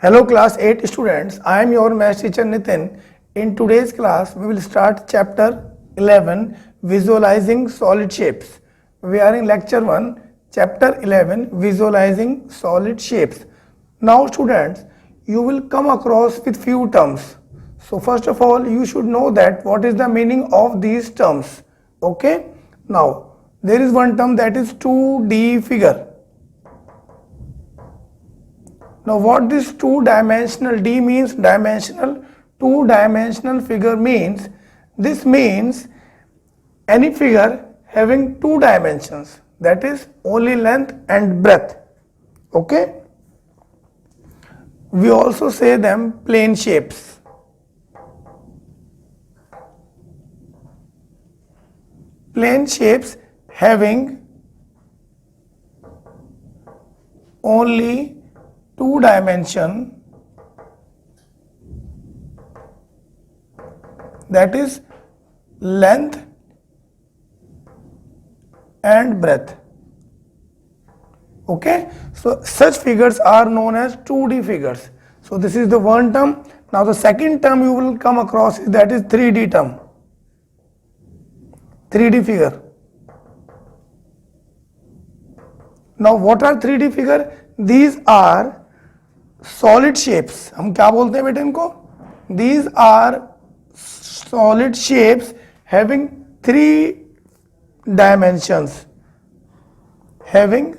Hello class 8 students, I am your math teacher Nitin. In today's class, we will start chapter 11, Visualizing Solid Shapes. We are in lecture 1, chapter 11, Visualizing Solid Shapes. Now students, you will come across with few terms. So first of all, you should know that what is the meaning of these terms. Okay? Now, there is one term that is 2D figure. Now what this two-dimensional D means, dimensional, two-dimensional figure means, this means any figure having two dimensions, that is only length and breadth. Okay? We also say them plane shapes. Plane shapes having only two dimension, that is length and breadth. Okay, so such figures are known as 2D figures. So this is the one term. Now the second term you will come across is that is 3D term, 3D figure. Now what are 3D figure? These are solid shapes. हम क्या बोलते हैं बेटे इनको? These are solid shapes having three dimensions. Having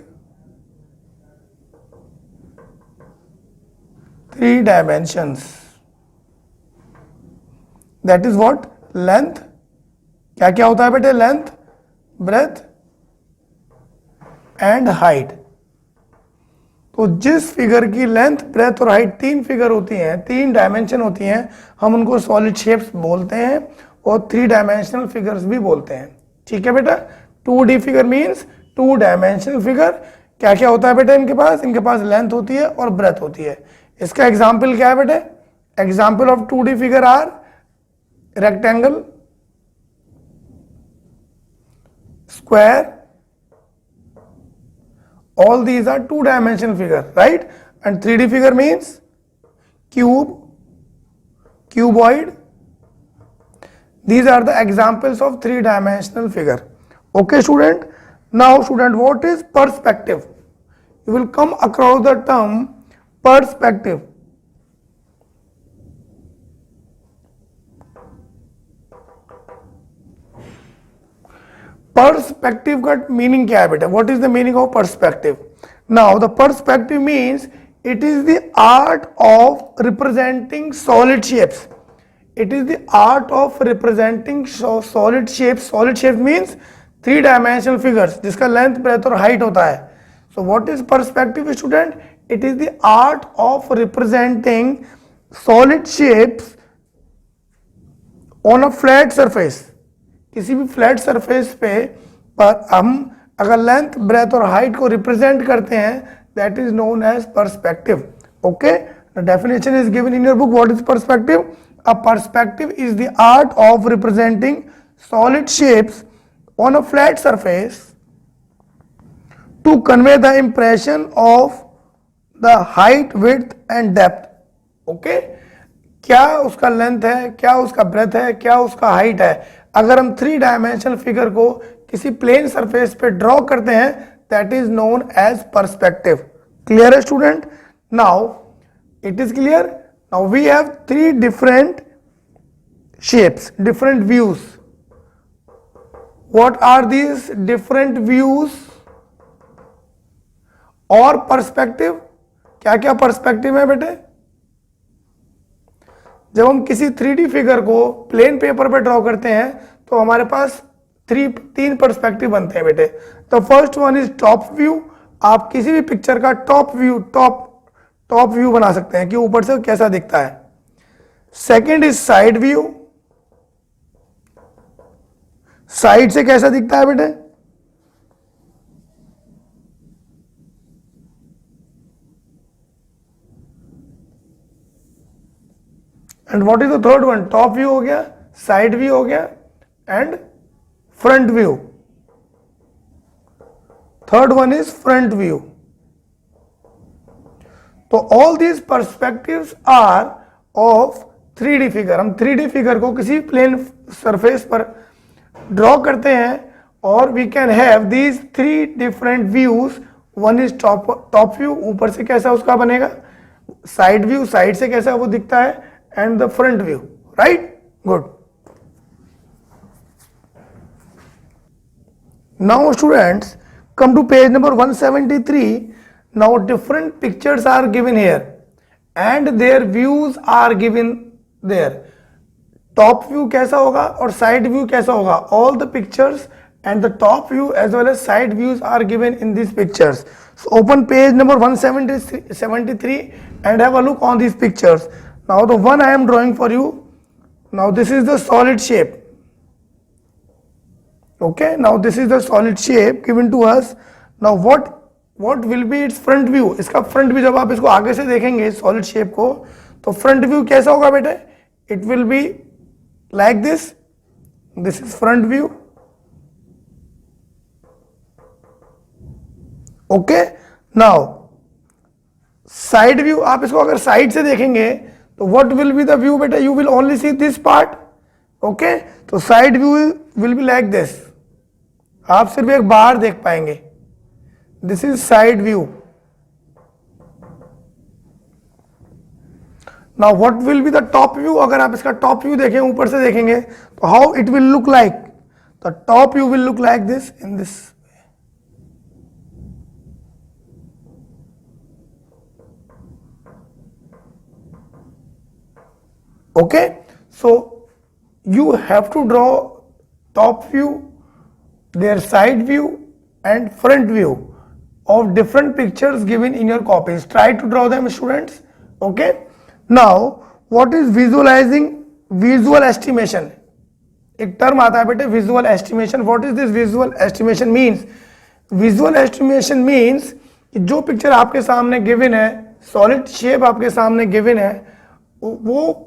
three dimensions. That is what? Length. क्या क्या होता है बेटे? Length, breadth and height. तो जिस फिगर की लेंथ, ब्रेथ और हाइट तीन फिगर होती हैं, तीन डायमेंशन होती हैं, हम उनको सॉलिड शेप्स बोलते हैं और थ्री डायमेंशनल फिगर्स भी बोलते हैं. ठीक है बेटा? 2D figure means two dimensional figure. क्या क्या होता है बेटा इनके पास? इनके पास लेंथ होती है और ब्रेथ होती है. इसका एग्जाम्पल क्या है बेटे? Example of 2D figure are rectangle, square. All these are two-dimensional figure, right? And 3D figure means cube, cuboid. These are the examples of three-dimensional figure. Okay, student? Now, student, what is perspective? You will come across the term perspective. Perspective का meaning क्या है बेटा? What is the meaning of perspective? Now the perspective means it is the art of representing solid shapes. It is the art of representing solid shapes. Solid shapes means three dimensional figures जिसका length, breadth और height होता है. So what is perspective, student? It is the art of representing solid shapes on a flat surface. किसी भी flat surface पे पर हम अगर लेंथ, ब्रेथ और हाइट को रिप्रेजेंट करते हैं, that is known as perspective. Okay, the definition is given in your book. What is perspective? A perspective is the art of representing solid shapes on a flat surface to convey the impression of the height, width and depth. Okay, क्या उसका length है, क्या उसका breath है, क्या उसका height है. अगर हम थ्री डायमेंशनल फिगर को किसी प्लेन सरफेस पे ड्रॉ करते हैं, that is known as perspective. Clear है student? Now it is clear. Now we have three different shapes, different views. What are these different views और पर्सपेक्टिव? क्या क्या perspective है बेटे? जब हम किसी 3D फिगर को प्लेन पेपर पे ड्रॉ करते हैं तो हमारे पास तीन पर्सपेक्टिव बनते हैं बेटे. The first one is top view. आप किसी भी पिक्चर का टॉप व्यू बना सकते हैं कि ऊपर से कैसा दिखता है. Second is side view. Side से कैसा दिखता है बेटे? And what is the third one? Top view हो गया, साइड व्यू हो गया and front view. Third one is front view. तो all these perspectives are of 3D figure. हम 3D फिगर को किसी प्लेन सरफेस पर ड्रॉ करते हैं और we can have these 3 different views. One is top view, ऊपर से कैसा उसका बनेगा, साइड व्यू, साइड से कैसा वो दिखता है, and the front view, right? Good. Now students, come to page number 173. Now different pictures are given here and their views are given there. Top view कैसा होगा और side view कैसा होगा? All the pictures and the top view as well as side views are given in these pictures. So open page number 173 and have a look on these pictures. Now the one I am drawing for you. Now this is the solid shape. Okay, now this is the solid shape given to us. Now what will be its front view? इसका front view जब आप इसको आगे से देखेंगे solid shape को, तो front view कैसा होगा बेटे? It will be like this. This is front view. Okay, now side view, आप इसको अगर side से देखेंगे तो what will be the view बेटा? You will only see this part. Okay, तो side view will be like this. आप सिर्फ एक बार देख पाएंगे. This is side view. Now what will be the top view? अगर आप इसका टॉप व्यू देखें, ऊपर से देखेंगे, तो how it will look like? The top view will look like this, in this. Okay, so you have to draw top view, their side view and front view of different pictures given in your copies. Try to draw them students. Okay, now what is visualizing? Visual estimation एक term आता है बेटे, visual estimation. What is this visual estimation means? Visual estimation means कि जो picture आपके सामने given है, solid shape आपके सामने given है, वो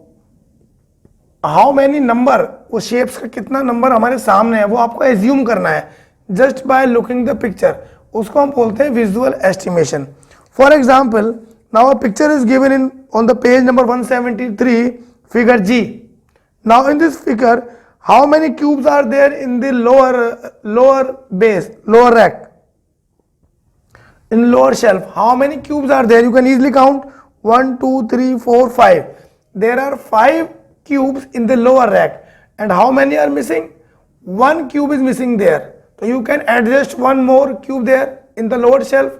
हाउ मैनी नंबर, वो शेप्स का कितना नंबर हमारे सामने है, वो आपको एज्यूम करना है just by looking the picture. उसको हम बोलते हैं visual estimation. For example, now a picture is given in on the page number 173, figure G. Now in this figure, how many cubes are there in the lower base, lower rack, in lower shelf? How many cubes are there? You can easily count 1 2 3 4 5. There are 5 cubes in the lower rack, and how many are missing? 1 cube is missing there, so you can adjust 1 more cube there in the lower shelf.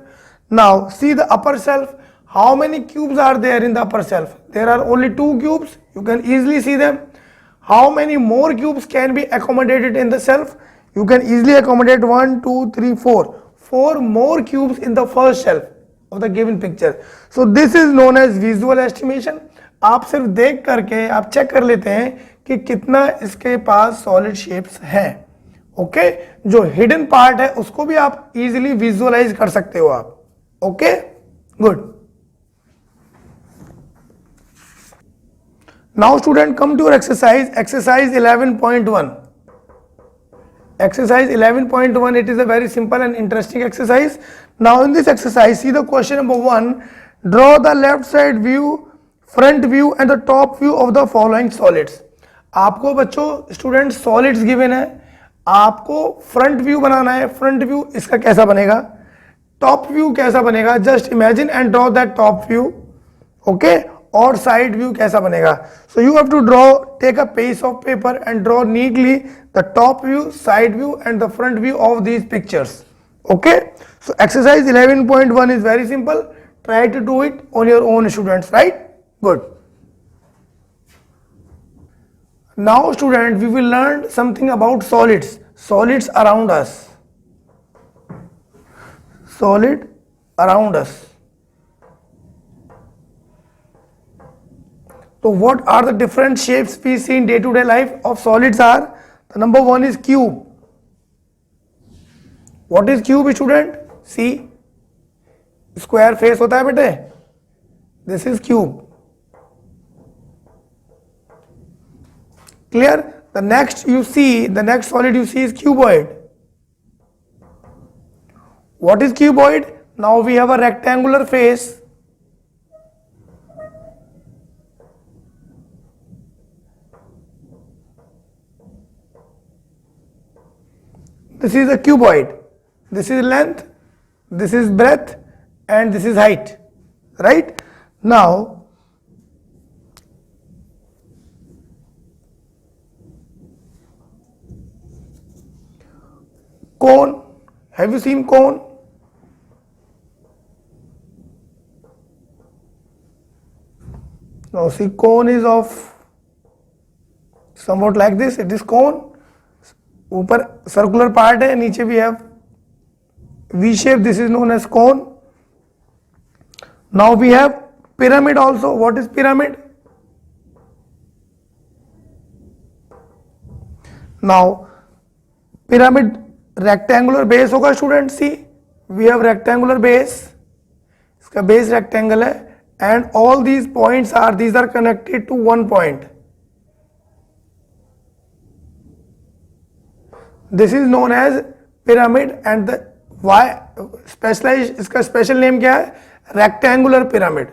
Now see the upper shelf. How many cubes are there in the upper shelf? There are only 2 cubes. You can easily see them. How many more cubes can be accommodated in the shelf? You can easily accommodate 1 2 3 4. 4 more cubes in the first shelf of the given picture. So this is known as visual estimation. आप सिर्फ देख करके आप check कर लेते हैं कि कितना इसके पास सॉलिड शेप्स हैं. ओके, जो हिडन पार्ट है उसको भी आप इजीली विजुअलाइज कर सकते हो आप. Okay, good. Now student, come to your exercise. Exercise 11.1. Exercise 11.1, it is a very simple and interesting exercise. Now in this exercise, see the question number 1. Draw the left side view, front view and the top view of the following solids. आपको बच्चों student solids given है, आपको front view बनाना है. Front view इसका कैसा बनेगा, top view कैसा बनेगा, just imagine and draw that top view. Okay, और साइड व्यू कैसा बनेगा. So you have to draw, take a piece of paper and draw neatly the top view, side view and the front view of these pictures. Okay, so exercise 11.1 is very simple. Try to do it on your own students, right? Good. Now student, we will learn something about solids. Solids around us. Solid around us. So what are the different shapes we see in day-to-day life of solids are? The number 1 is cube. What is cube student? See, square face होता है बेटे. This is cube. Clear? The next solid you see is cuboid. What is cuboid? Now we have a rectangular face. this is a cuboid, this is length, this is breadth, and this is height, right? Now cone, have you seen cone? Now see, cone is of somewhat like this. It is cone, ऊपर circular part है, नीचे भी have V shape. This is known as cone. Now we have pyramid also. What is pyramid? Now pyramid rectangular base होगा student. See we have rectangular base, इसका base rectangle है, and all these points are connected to one point. This is known as pyramid. And the why specialise, इसका special name क्या है? Rectangular pyramid.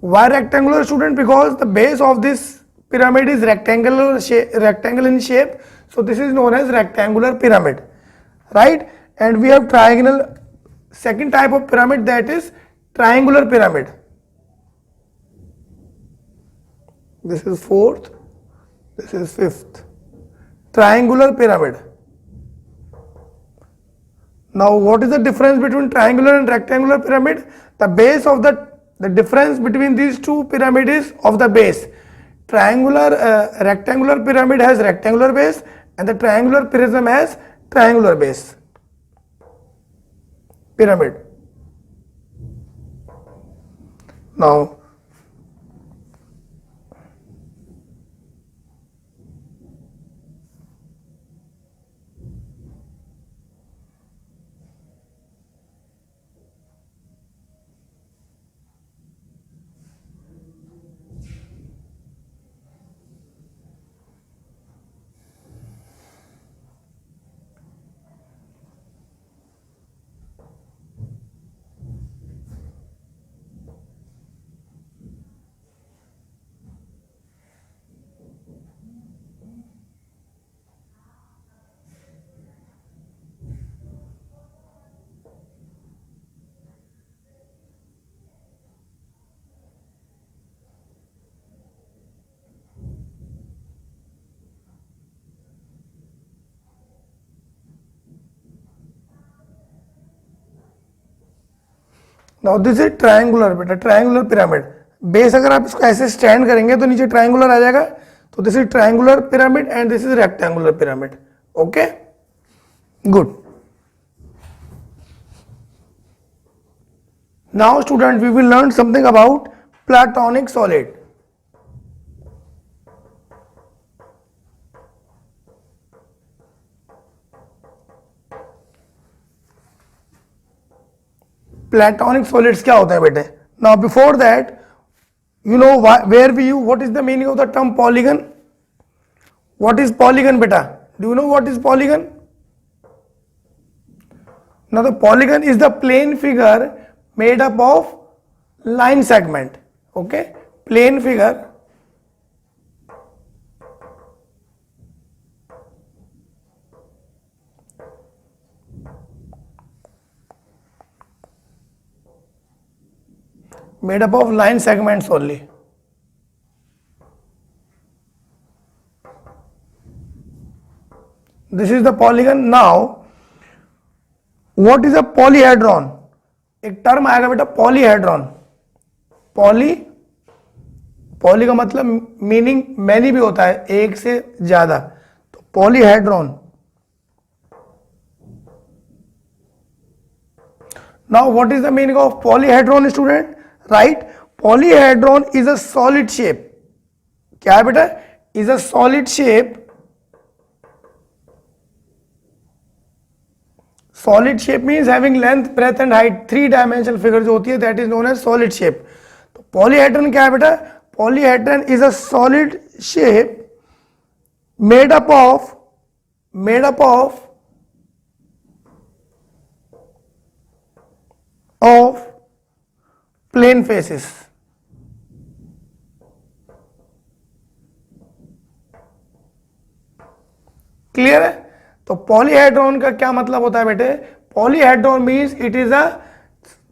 Why rectangular, student? Because the base of this pyramid is rectangle in shape, so this is known as rectangular pyramid, right? And we have triangle, second type of pyramid, that is triangular pyramid. This is fourth, this is fifth. Triangular pyramid. Now what is the difference between triangular and rectangular pyramid? The base of the difference between these two pyramid is of the base. Rectangular pyramid has rectangular base, and the triangular prism has triangular base. Pyramid. Now this is triangular बेटा, triangular pyramid. Base अगर आप इसको ऐसे stand करेंगे तो नीचे triangular आ जाएगा. तो this is triangular pyramid and this is rectangular pyramid. Okay, good. Now student, we will learn something about Platonic solid. Platonic solids क्या होते हैं बेटे? Now before that, you know where we you, what is the meaning of the term polygon? What is polygon बेटा? Do you know what is polygon? Now the polygon is the plane figure made up of line segment. Okay, plane figure made up of line segments only. This is the polygon. Now what is a polyhedron? एक term आएगा बेटा, polyhedron. Poly का मतलब meaning many भी होता है, एक से ज्यादा. तो polyhedron. Now what is the meaning of polyhedron student? Right, polyhedron is a solid shape. क्या है बेटा? Is a solid shape. Solid shape means having length, breadth and height. 3 dimensional figure जो होती है, that is known as solid shape. तो polyhedron क्या है बेटा? Polyhedron is a solid shape made up of plane faces. तो polyhedron का क्या मतलब होता है बेटे? Polyhedron means it is a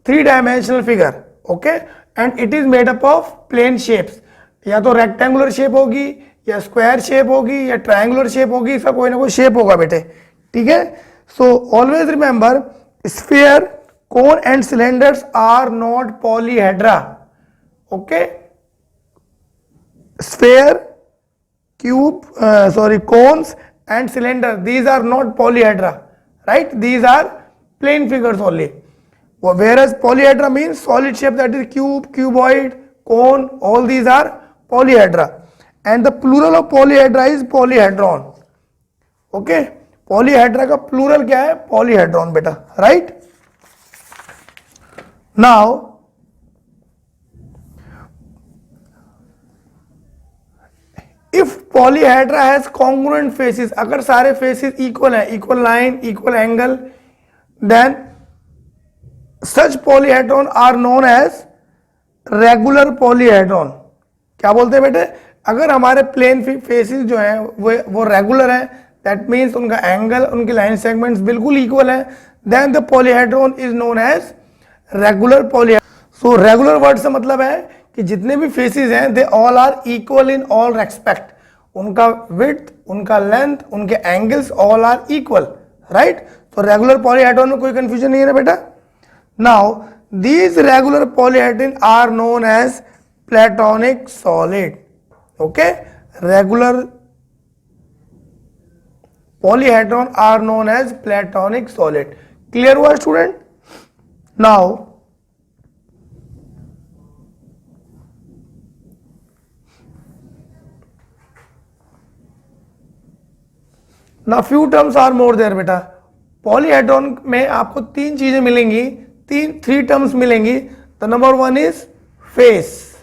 3 dimensional figure, okay, and it is made up of plane shapes. या तो रेक्टेंगुलर शेप होगी, या स्क्वायर शेप होगी, या ट्रायंगुलर शेप होगी, इसका कोई ना कोई शेप होगा बेटे, ठीक है। So always remember, sphere, cone and cylinders are not polyhedra, okay. Sphere, cube, cones and cylinder, these are not polyhedra, right? These are plane figures only. Whereas polyhedra means solid shape, that is cube, cuboid, cone, all these are polyhedra. And the plural of polyhedra is polyhedron, okay? Polyhedra का plural क्या है? Polyhedron बेटा, right? Now if polyhedra has congruent faces, अगर सारे faces equal है, equal line, equal angle, then such polyhedron are known as regular polyhedron. क्या बोलते हैं बेटे? अगर हमारे प्लेन फेसेस जो हैं वो रेगुलर हैं, दैट मीन्स उनका एंगल, उनके लाइन सेगमेंट्स बिल्कुल इक्वल है, then the polyhedron is known as regular polyhedron. So regular word से मतलब है कि जितने भी फेसेस हैं they all are equal in all respect, उनका विड्थ, उनका लेंथ, उनके angles all are equal, right. तो रेगुलर पॉलीहेड्रॉन में कोई कंफ्यूजन नहीं है ना बेटा। Now these regular polyhedron are known as Platonic solid, okay. Regular polyhedron are known as Platonic solid. Clear हुआ स्टूडेंट? नाउ ना few terms are more there बेटा। पॉलीहेड्रॉन में आपको 3 चीजें मिलेंगी, 3 टर्म्स मिलेंगी। The number 1 is face,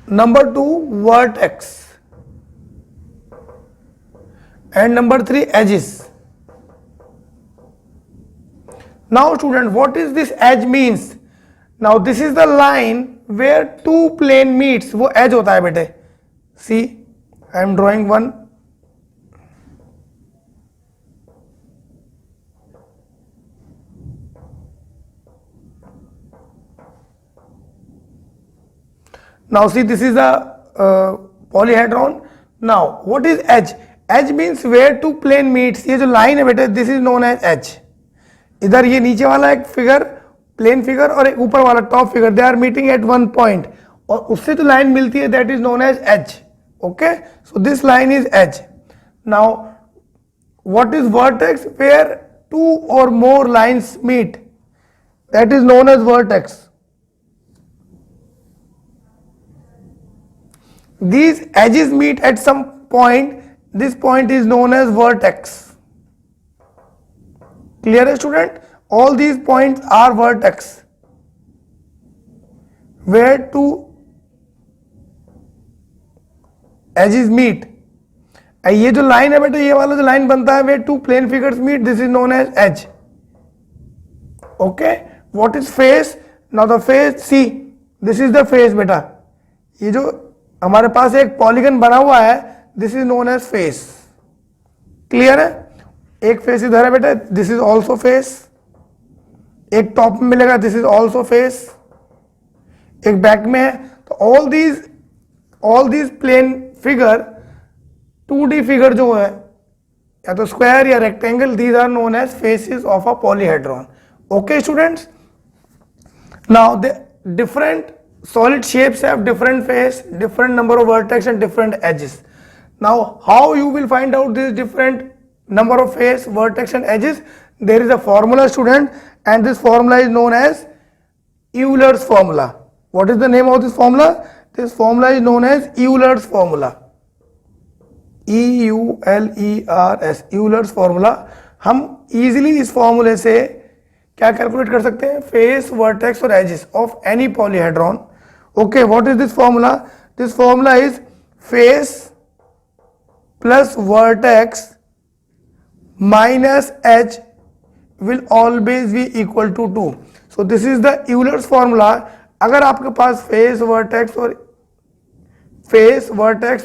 number 2 vertex, and number 3 edges. Now student, what is this edge means? Now this is the line where 2 plane meets, वो edge होता है बेटे। See, I am drawing one. Now see, this is a polyhedron. Now what is edge? Edge means where two plane meets. ये जो line है बेटे, this is known as edge. इधर ये नीचे वाला एक फिगर, प्लेन फिगर, और एक ऊपर वाला top figure, they are meeting at one point, और उससे जो लाइन मिलती है that is known as edge, okay. So this line is edge. Now what is vertex? Where 2 or more lines meet, that is known as vertex. These edges meet at some point, this point is known as vertex. Clear student? All these points are vertex where 2 edges meet. ये जो line है बेटा, ये वाला जो line बनता है where 2 plane figures meet, this is known as edge, okay. What is face? Now the face, see, this is the face बेटा। ये जो हमारे पास एक पॉलीगन बना हुआ है, this is known as face. Clear है? एक फेस इधर है बेटा, दिस इज ऑल्सो फेस। एक टॉप में मिलेगा, दिस इज ऑल्सो फेस। एक बैक में है। तो all these plane figure, 2D figure जो है, या तो स्क्वायर या rectangle, these are known as faces of a polyhedron, okay students. Now the different solid shapes have different face, different number of vertex and different edges. Now how you will find out this different number of face, vertex and edges? There is a formula student, and this formula is known as Euler's formula. What is the name of this formula? This formula is known as Euler's formula. EULERS, Euler's formula. हम easily इस formula से क्या calculate कर सकते हैं? Face, vertex और edges of any polyhedron, okay. What is this formula? This formula is face plus vertex minus edge will always be equal to 2। So this is the Euler's formula. अगर आपके पास face, vertex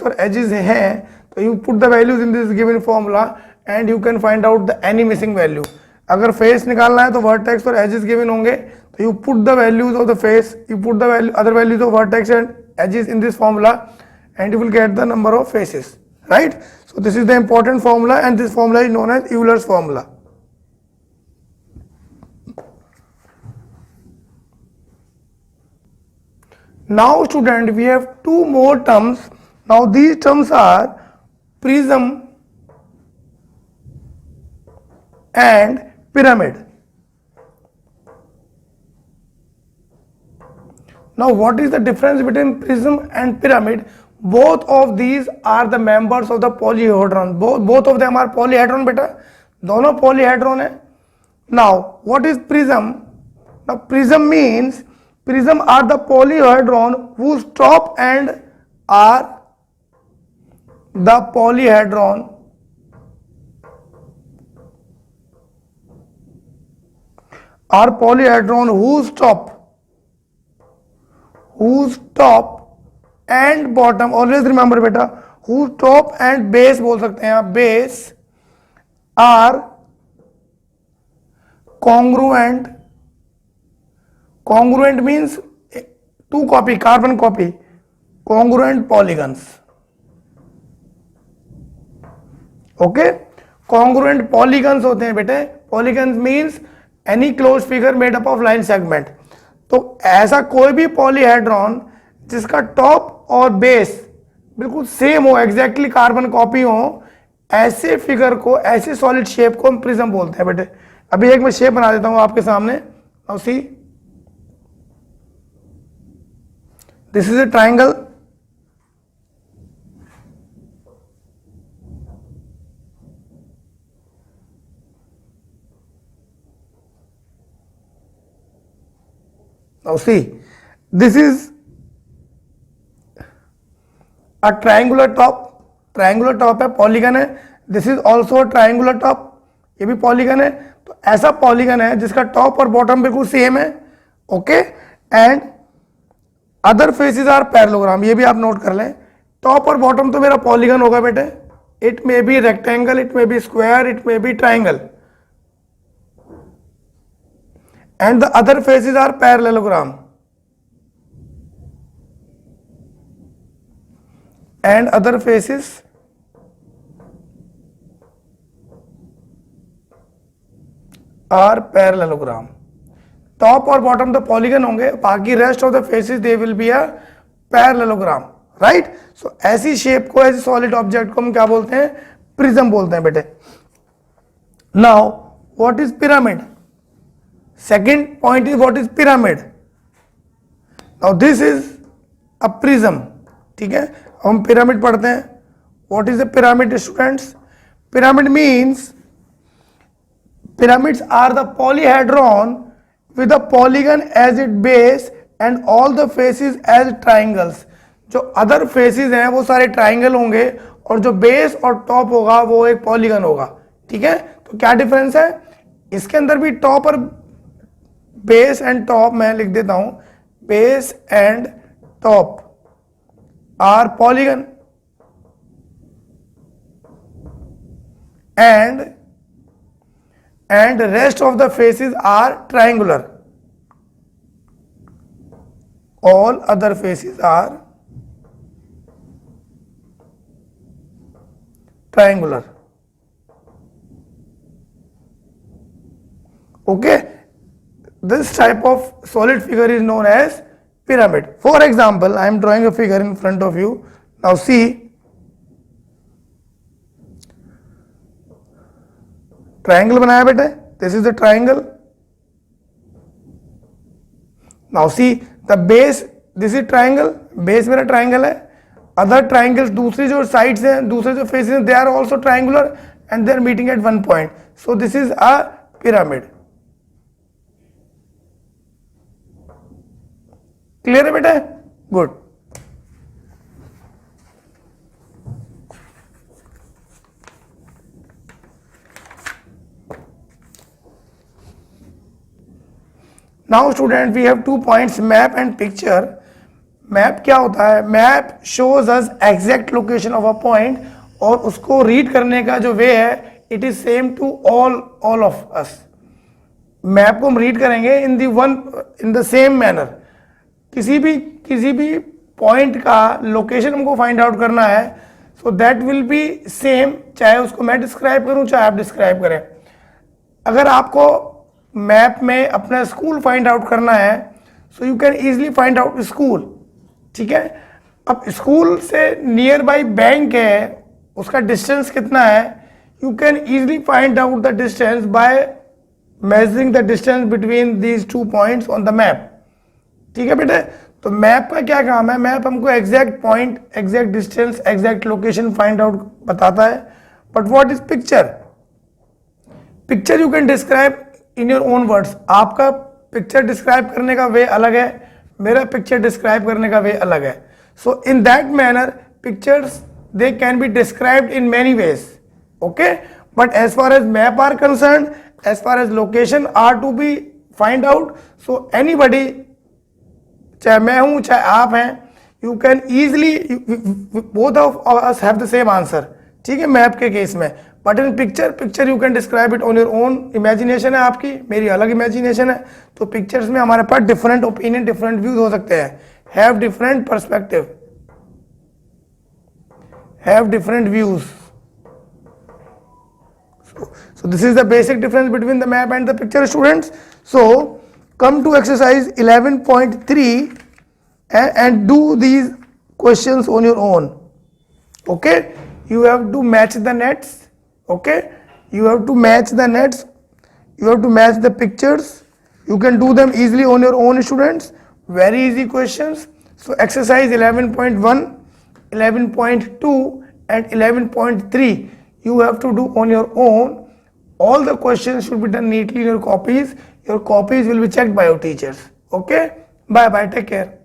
और edges हैं, तो you put the values in this given formula and you can find out the any missing value. अगर face निकालना है तो वर्टेक्स और एजेस गिवन होंगे, तो you put the values of the face, you put the value other values of vertex and edges in this formula and you will get the number of faces, right? So this is the important formula and this formula is known as Euler's formula. Now student, we have two more terms. Now these terms are prism and pyramid. Now what is the difference between prism and pyramid? Both of these are the members of the polyhedron. Both of them are polyhedron beta. दोनों polyhedron है. Now what is prism? Now prism means prism are the polyhedron whose top end are the polyhedron whose top and bottom, always remember beta, whose top and base बोल सकते हैं आप, base are congruent. Congruent means two copy, carbon copy, congruent polygons. Okay, congruent polygons होते हैं बेटे. Polygons means any closed figure made up of line segment. तो ऐसा कोई भी पॉलीहेड्रॉन जिसका टॉप और बेस बिल्कुल सेम हो, एग्जैक्टली कार्बन कॉपी हो, ऐसे फिगर को, ऐसे सॉलिड शेप को हम प्रिज्म बोलते हैं बेटे. अभी एक मैं शेप बना देता हूं आपके सामने. Now see, this is a triangle. Now C, this is a triangular top. triangular top है, पॉलीगन है. This is also triangular top, ये भी पॉलीगन है. तो ऐसा पॉलीगन है जिसका टॉप और बॉटम बिल्कुल सेम है. Okay, and other faces are parallelogram. ये भी आप नोट कर लें. टॉप और बॉटम तो मेरा पॉलीगन होगा बेटे. It may be rectangle, it may be square, it may be triangle, and the other faces are parallelogram. And other faces are parallelogram. Top और बॉटम तो पॉलीगन होंगे, बाकी rest of the faces they will be a parallelogram, right? So ऐसी shape को, ऐसी solid object को हम क्या बोलते हैं? प्रिज्म बोलते हैं बेटे. Now what is pyramid? Second point is what is pyramid. Now this is a prism. ठीक है, हम पिरामिड पढ़ते हैं. What is a pyramid students? Pyramid means pyramids are the polyhedron with a polygon as its base and all the faces as triangles. जो other faces हैं वो सारे triangle होंगे और जो बेस और टॉप होगा वो एक पॉलीगन होगा. ठीक है, तो क्या डिफरेंस है? इसके अंदर भी टॉप और बेस एंड टॉप, मैं लिख देता हूं, base and top are polygon and rest of the faces are triangular. All other faces are triangular. Okay, this type of solid figure is known as pyramid. For example, I am drawing a figure in front of you. Now see, triangle बनाया बेटे. This is the triangle. Now see the base, this is triangle, base मेरा triangle है. Other triangles, दूसरी जो sides हैं, दूसरे जो faces हैं, they are also triangular and they are meeting at one point. So this is a pyramid. Clear है बेटे? Good. Now student, we have 2 points, map and picture. Map क्या होता है? Map shows us exact location of a point और उसको read करने का जो वे है it is same to all of us. Map को हम रीड करेंगे इन द सेम मैनर। किसी भी पॉइंट का लोकेशन हमको फाइंड आउट करना है, so that will be same, चाहे उसको मैं डिस्क्राइब करूं चाहे आप डिस्क्राइब करें। अगर आपको मैप में अपना स्कूल फाइंड आउट करना है, so you can easily find out school, ठीक है। अब स्कूल से नियर बाई बैंक है, उसका डिस्टेंस कितना है, you can easily find out the distance by measuring the distance between these 2 points on the map, ठीक है बेटे। तो मैप का क्या काम है, मैप हमको exact point, exact distance, exact location find out बताता है। But what is picture? Picture you can describe in your own words. आपका पिक्चर डिस्क्राइब करने का वे अलग है, मेरा पिक्चर डिस्क्राइब करने का वे अलग है। So in that manner pictures they can be described in many ways, okay. But as far as map are concerned, as far as location are to be find out, so anybody, चाहे मैं हूं चाहे आप हैं, you can easily, both of us have the same answer, ठीक है, map के case में। But in picture you can describe it on your own. Imagination है आपकी, मेरी अलग इमेजिनेशन है, तो पिक्चर्स में हमारे पास डिफरेंट ओपिनियन, डिफरेंट व्यूज हो सकते हैं, have different perspective, have different views. So this is the basic difference between the map and the picture, students. So come to exercise 11.3 and do these questions on your own, okay. You have to match the nets, okay. You have to match the nets, you have to match the pictures. You can do them easily on your own, students. Very easy questions. So exercise 11.1, 11.2 and 11.3 you have to do on your own. All the questions should be done neatly in your copies. Your copies will be checked by your teachers, okay. Bye bye, take care.